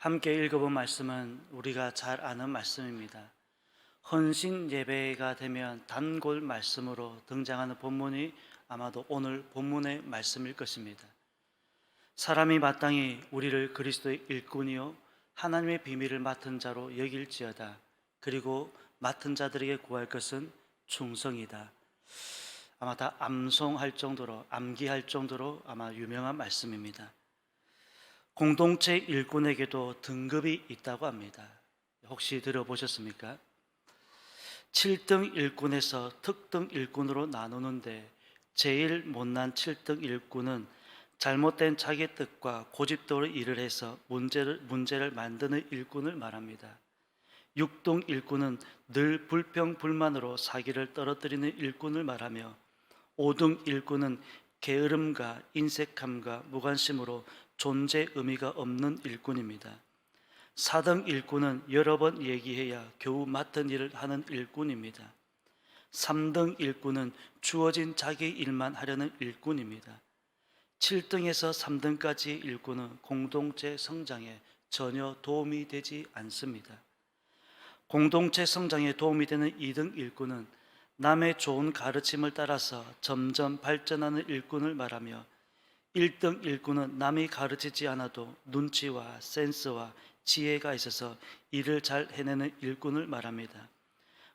함께 읽어본 말씀은 우리가 잘 아는 말씀입니다. 헌신 예배가 되면 단골 말씀으로 등장하는 본문이 아마도 오늘 본문의 말씀일 것입니다. 사람이 마땅히 우리를 그리스도의 일꾼이요 하나님의 비밀을 맡은 자로 여길지어다. 그리고 맡은 자들에게 구할 것은 충성이다. 아마 다 암송할 정도로, 암기할 정도로 아마 유명한 말씀입니다. 공동체 일꾼에게도 등급이 있다고 합니다. 혹시 들어보셨습니까? 7등 일꾼에서 특등 일꾼으로 나누는데 제일 못난 7등 일꾼은 잘못된 자기 뜻과 고집대로 일을 해서 문제를 만드는 일꾼을 말합니다. 6등 일꾼은 늘 불평불만으로 사기를 떨어뜨리는 일꾼을 말하며 5등 일꾼은 게으름과 인색함과 무관심으로 존재 의미가 없는 일꾼입니다. 4등 일꾼은 여러 번 얘기해야 겨우 맡은 일을 하는 일꾼입니다. 3등 일꾼은 주어진 자기 일만 하려는 일꾼입니다. 7등에서 3등까지 일꾼은 공동체 성장에 전혀 도움이 되지 않습니다. 공동체 성장에 도움이 되는 2등 일꾼은 남의 좋은 가르침을 따라서 점점 발전하는 일꾼을 말하며 1등 일꾼은 남이 가르치지 않아도 눈치와 센스와 지혜가 있어서 일을 잘 해내는 일꾼을 말합니다.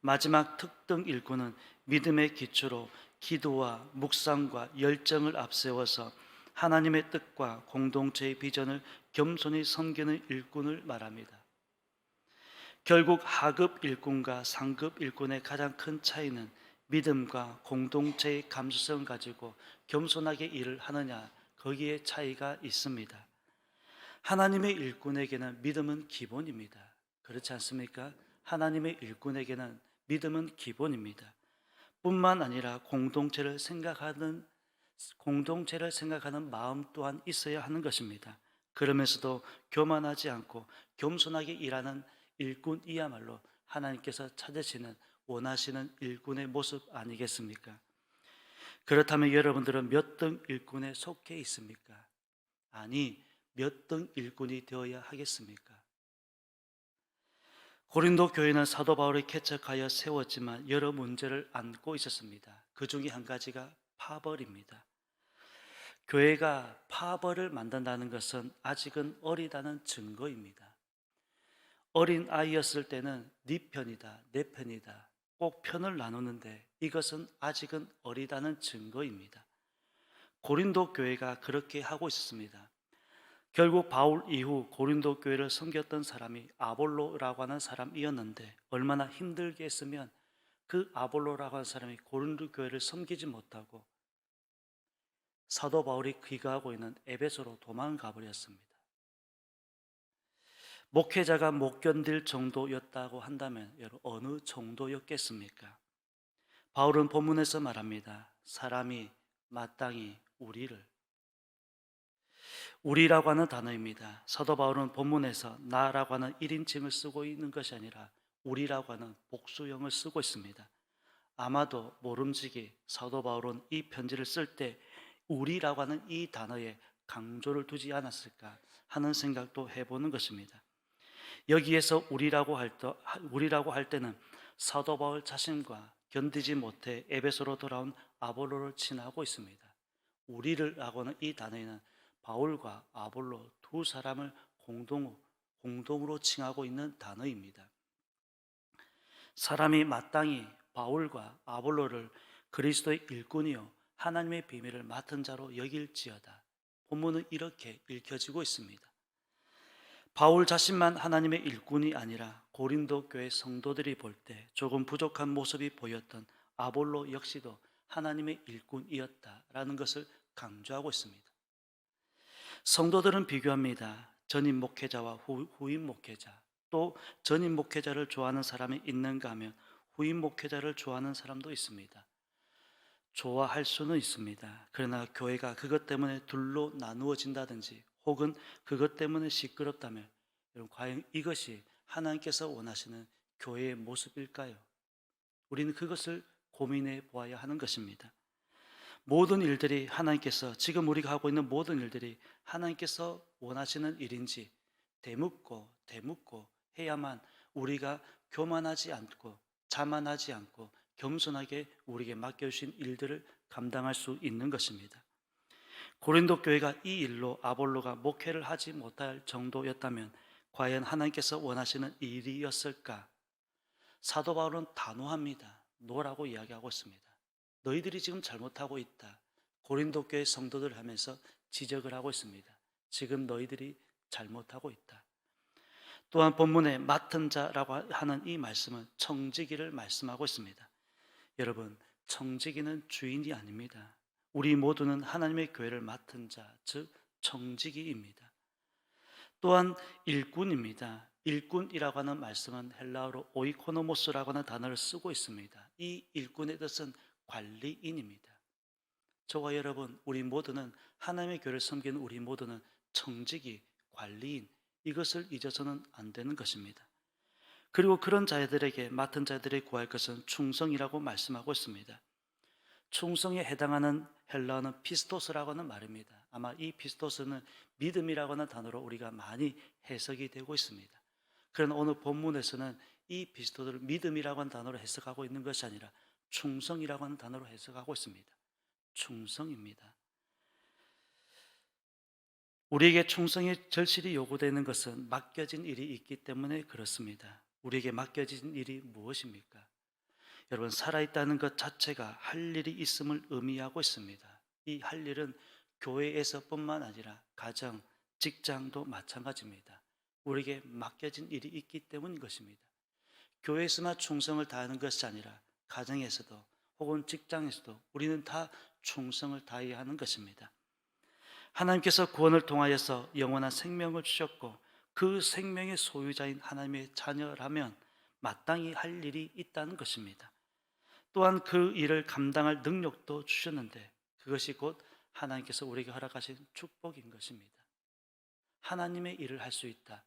마지막 특등 일꾼은 믿음의 기초로 기도와 묵상과 열정을 앞세워서 하나님의 뜻과 공동체의 비전을 겸손히 섬기는 일꾼을 말합니다. 결국 하급 일꾼과 상급 일꾼의 가장 큰 차이는 믿음과 공동체의 감수성을 가지고 겸손하게 일을 하느냐, 거기에 차이가 있습니다. 하나님의 일꾼에게는 믿음은 기본입니다. 그렇지 않습니까? 하나님의 일꾼에게는 믿음은 기본입니다. 뿐만 아니라 공동체를 생각하는 마음 또한 있어야 하는 것입니다. 그러면서도 교만하지 않고 겸손하게 일하는 일꾼이야말로 하나님께서 찾으시는, 원하시는 일꾼의 모습 아니겠습니까? 그렇다면 여러분들은 몇 등 일꾼에 속해 있습니까? 아니, 몇 등 일꾼이 되어야 하겠습니까? 고린도 교회는 사도 바울이 개척하여 세웠지만 여러 문제를 안고 있었습니다. 그 중에 한 가지가 파벌입니다. 교회가 파벌을 만든다는 것은 아직은 어리다는 증거입니다. 어린 아이였을 때는 네 편이다, 내 편이다, 꼭 편을 나누는데 이것은 아직은 어리다는 증거입니다. 고린도 교회가 그렇게 하고 있었습니다. 결국 바울 이후 고린도 교회를 섬겼던 사람이 아볼로라고 하는 사람이었는데 얼마나 힘들게 했으면 그 아볼로라고 하는 사람이 고린도 교회를 섬기지 못하고 사도 바울이 귀가하고 있는 에베소로 도망가 버렸습니다. 목회자가 못 견딜 정도였다고 한다면 여러분 어느 정도였겠습니까? 바울은 본문에서 말합니다. 사람이 마땅히 우리라고 하는 단어입니다. 사도 바울은 본문에서 나라고 하는 1인칭을 쓰고 있는 것이 아니라 우리라고 하는 복수형을 쓰고 있습니다. 아마도 모름지기 사도 바울은 이 편지를 쓸 때 우리라고 하는 이 단어에 강조를 두지 않았을까 하는 생각도 해보는 것입니다. 여기에서 우리라고 할 때는 사도 바울 자신과 견디지 못해 에베소로 돌아온 아볼로를 칭하고 있습니다. 우리라고 하는 이 단어에는 바울과 아볼로 두 사람을 공동으로 칭하고 있는 단어입니다. 사람이 마땅히 바울과 아볼로를 그리스도의 일꾼이요 하나님의 비밀을 맡은 자로 여길지어다. 본문은 이렇게 읽혀지고 있습니다. 바울 자신만 하나님의 일꾼이 아니라 고린도 교회 성도들이 볼 때 조금 부족한 모습이 보였던 아볼로 역시도 하나님의 일꾼이었다라는 것을 강조하고 있습니다. 성도들은 비교합니다. 전임 목회자와 후임 목회자, 또 전임 목회자를 좋아하는 사람이 있는가 하면 후임 목회자를 좋아하는 사람도 있습니다. 좋아할 수는 있습니다. 그러나 교회가 그것 때문에 둘로 나누어진다든지 혹은 그것 때문에 시끄럽다면 여러분 과연 이것이 하나님께서 원하시는 교회의 모습일까요? 우리는 그것을 고민해 보아야 하는 것입니다. 모든 일들이 하나님께서 지금 우리가 하고 있는 모든 일들이 하나님께서 원하시는 일인지 되묻고 해야만 우리가 교만하지 않고 자만하지 않고 겸손하게 우리에게 맡겨주신 일들을 감당할 수 있는 것입니다. 고린도 교회가 이 일로 아볼로가 목회를 하지 못할 정도였다면 과연 하나님께서 원하시는 일이었을까? 사도 바울은 단호합니다. 노라고 이야기하고 있습니다. 너희들이 지금 잘못하고 있다. 고린도 교회 성도들 하면서 지적을 하고 있습니다. 지금 너희들이 잘못하고 있다. 또한 본문에 맡은 자라고 하는 이 말씀은 청지기를 말씀하고 있습니다. 여러분, 청지기는 주인이 아닙니다. 우리 모두는 하나님의 교회를 맡은 자, 즉 청지기입니다. 또한 일꾼입니다. 일꾼이라고 하는 말씀은 헬라어로 오이코노모스라고 하는 단어를 쓰고 있습니다. 이 일꾼의 뜻은 관리인입니다. 저와 여러분, 우리 모두는 하나님의 교회를 섬기는 우리 모두는 청지기, 관리인, 이것을 잊어서는 안 되는 것입니다. 그리고 그런 자들에게 맡은 자들이 구할 것은 충성이라고 말씀하고 있습니다. 충성에 해당하는 헬라어는 피스토스라고 하는 말입니다. 아마 이 피스토스는 믿음이라고 하는 단어로 우리가 많이 해석이 되고 있습니다. 그러나 오늘 본문에서는 이 피스토스를 믿음이라고 하는 단어로 해석하고 있는 것이 아니라 충성이라고 하는 단어로 해석하고 있습니다. 충성입니다. 우리에게 충성의 절실히 요구되는 것은 맡겨진 일이 있기 때문에 그렇습니다. 우리에게 맡겨진 일이 무엇입니까? 여러분, 살아있다는 것 자체가 할 일이 있음을 의미하고 있습니다. 이 할 일은 교회에서뿐만 아니라 가정, 직장도 마찬가지입니다. 우리에게 맡겨진 일이 있기 때문인 것입니다. 교회에서만 충성을 다하는 것이 아니라 가정에서도 혹은 직장에서도 우리는 다 충성을 다해야 하는 것입니다. 하나님께서 구원을 통하여서 영원한 생명을 주셨고 그 생명의 소유자인 하나님의 자녀라면 마땅히 할 일이 있다는 것입니다. 또한 그 일을 감당할 능력도 주셨는데 그것이 곧 하나님께서 우리에게 허락하신 축복인 것입니다. 하나님의 일을 할 수 있다.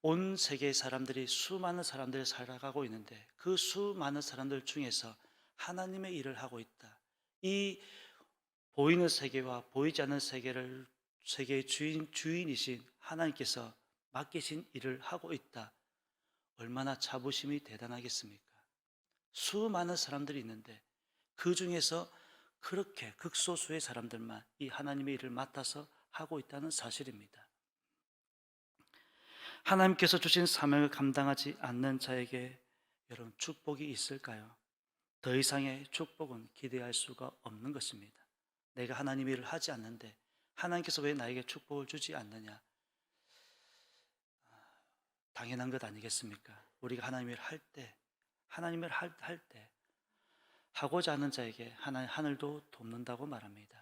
온 세계의 사람들이 수많은 사람들이 살아가고 있는데 그 수많은 사람들 중에서 하나님의 일을 하고 있다. 이 보이는 세계와 보이지 않는 세계의 주인이신 하나님께서 맡기신 일을 하고 있다. 얼마나 자부심이 대단하겠습니까? 수많은 사람들이 있는데 그 중에서 그렇게 극소수의 사람들만 이 하나님의 일을 맡아서 하고 있다는 사실입니다. 하나님께서 주신 사명을 감당하지 않는 자에게 여러분 축복이 있을까요? 더 이상의 축복은 기대할 수가 없는 것입니다. 내가 하나님의 일을 하지 않는데 하나님께서 왜 나에게 축복을 주지 않느냐? 당연한 것 아니겠습니까? 우리가 하나님의 일을 할 때, 하나님의 일을 할 때 하고자 하는 자에게 하늘도 돕는다고 말합니다.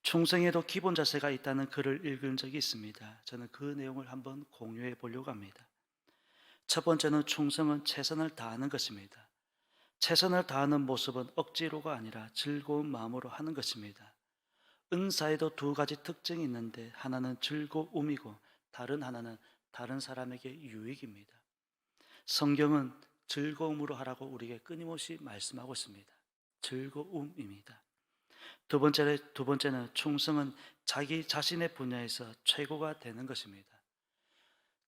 충성에도 기본 자세가 있다는 글을 읽은 적이 있습니다. 저는 그 내용을 한번 공유해 보려고 합니다. 첫 번째는 충성은 최선을 다하는 것입니다. 최선을 다하는 모습은 억지로가 아니라 즐거운 마음으로 하는 것입니다. 은사에도 두 가지 특징이 있는데 하나는 즐거움이고 다른 하나는 다른 사람에게 유익입니다. 성경은 즐거움으로 하라고 우리에게 끊임없이 말씀하고 있습니다. 즐거움입니다. 두 번째는 충성은 자기 자신의 분야에서 최고가 되는 것입니다.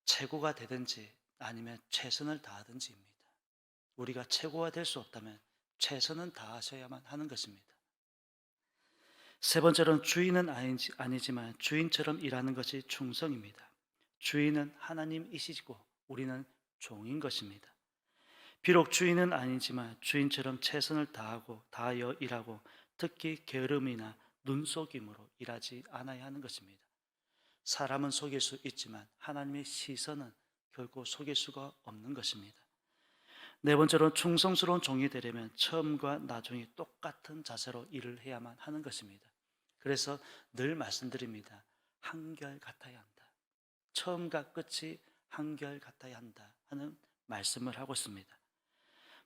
최고가 되든지 아니면 최선을 다하든지입니다. 우리가 최고가 될 수 없다면 최선은 다하셔야만 하는 것입니다. 세 번째로는 주인은 아니지만 주인처럼 일하는 것이 충성입니다. 주인은 하나님이시고 우리는 종인 것입니다. 비록 주인은 아니지만 주인처럼 최선을 다하여 일하고 특히 게으름이나 눈속임으로 일하지 않아야 하는 것입니다. 사람은 속일 수 있지만 하나님의 시선은 결코 속일 수가 없는 것입니다. 네 번째로 충성스러운 종이 되려면 처음과 나중에 똑같은 자세로 일을 해야만 하는 것입니다. 그래서 늘 말씀드립니다. 한결같아야 한다. 처음과 끝이 한결같아야 한다 하는 말씀을 하고 있습니다.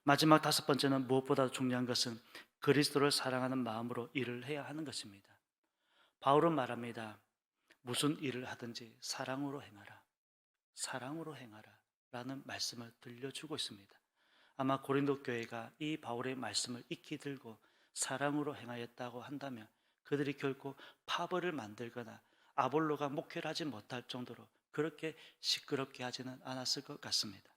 마지막 다섯 번째는 무엇보다 중요한 것은 그리스도를 사랑하는 마음으로 일을 해야 하는 것입니다. 바울은 말합니다. 무슨 일을 하든지 사랑으로 행하라. 사랑으로 행하라 라는 말씀을 들려주고 있습니다. 아마 고린도 교회가 이 바울의 말씀을 익히 들고 사랑으로 행하였다고 한다면 그들이 결코 파벌을 만들거나 아볼로가 목회를 하지 못할 정도로 그렇게 시끄럽게 하지는 않았을 것 같습니다.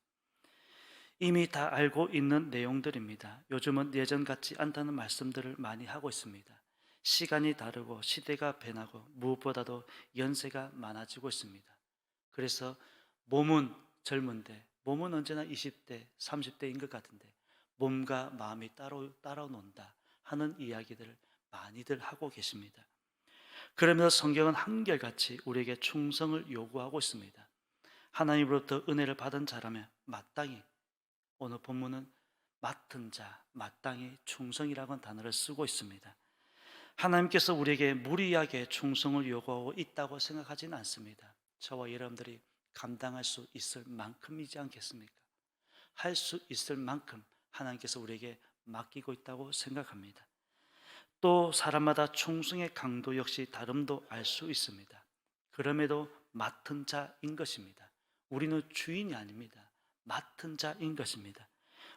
이미 다 알고 있는 내용들입니다. 요즘은 예전 같지 않다는 말씀들을 많이 하고 있습니다. 시간이 다르고 시대가 변하고 무엇보다도 연세가 많아지고 있습니다. 그래서 몸은 젊은데 몸은 언제나 20대, 30대인 것 같은데 몸과 마음이 따로 논다 하는 이야기들을 많이들 하고 계십니다. 그러면서 성경은 한결같이 우리에게 충성을 요구하고 있습니다. 하나님으로부터 은혜를 받은 자라면 마땅히, 오늘 본문은 맡은 자, 마땅히 충성이라는 단어를 쓰고 있습니다. 하나님께서 우리에게 무리하게 충성을 요구하고 있다고 생각하지는 않습니다. 저와 여러분들이 감당할 수 있을 만큼이지 않겠습니까? 할 수 있을 만큼 하나님께서 우리에게 맡기고 있다고 생각합니다. 또 사람마다 충성의 강도 역시 다름도 알 수 있습니다. 그럼에도 맡은 자인 것입니다. 우리는 주인이 아닙니다. 맡은 자인 것입니다.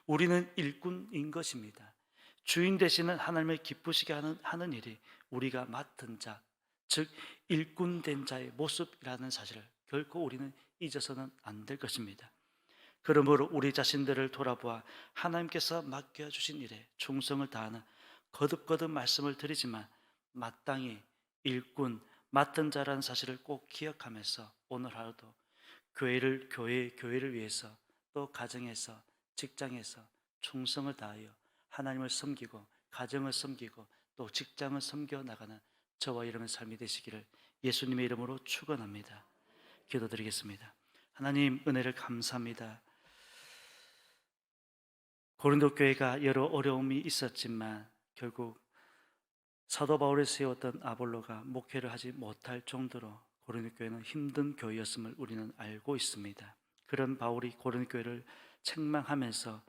우리는 일꾼인 것입니다. 주인 되시는 하나님을 기쁘시게 하는 일이 우리가 맡은 자, 즉 일꾼된 자의 모습이라는 사실을 결코 우리는 잊어서는 안 될 것입니다. 그러므로 우리 자신들을 돌아보아 하나님께서 맡겨주신 일에 충성을 다하는 거듭거듭 말씀을 드리지만 마땅히 일꾼, 맡은 자라는 사실을 꼭 기억하면서 오늘 하루도 교회를 위해서 또 가정에서 직장에서 충성을 다하여 하나님을 섬기고 가정을 섬기고 또 직장을 섬겨 나가는 저와 여러분의 삶이 되시기를 예수님의 이름으로 축원합니다. 기도드리겠습니다. 하나님 은혜를 감사합니다. 고린도 교회가 여러 어려움이 있었지만 결국 사도 바울이 세웠던 아볼로가 목회를 하지 못할 정도로 고린도 교회는 힘든 교회였음을 우리는 알고 있습니다. 그런 바울이 고린도 교회를 책망하면서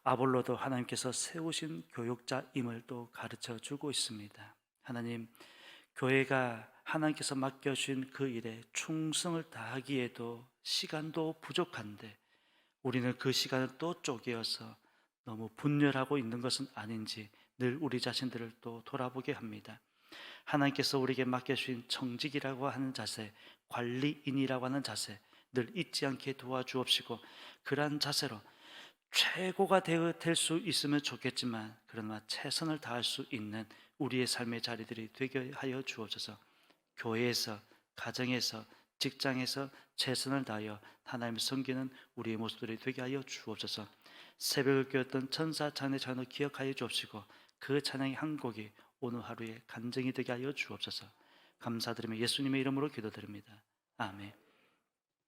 아볼로도 하나님께서 세우신 교육자임을 또 가르쳐 주고 있습니다. 하나님, 교회가 하나님께서 맡겨주신 그 일에 충성을 다하기에도 시간도 부족한데 우리는 그 시간을 또 쪼개어서 너무 분열하고 있는 것은 아닌지 늘 우리 자신들을 또 돌아보게 합니다. 하나님께서 우리에게 맡겨주신 청직이라고 하는 자세, 관리인이라고 하는 자세 늘 잊지 않게 도와주옵시고 그러한 자세로 최고가 될 수 있으면 좋겠지만 그러나 최선을 다할 수 있는 우리의 삶의 자리들이 되게 하여 주옵소서. 교회에서, 가정에서, 직장에서 최선을 다하여 하나님을 섬기는 우리의 모습들이 되게 하여 주옵소서. 새벽을 깨웠던 천사 찬양의 찬양을 기억하여 주옵시고 그 찬양의 한 곡이 오늘 하루의 간증이 되게 하여 주옵소서. 감사드리며 예수님의 이름으로 기도드립니다. 아멘.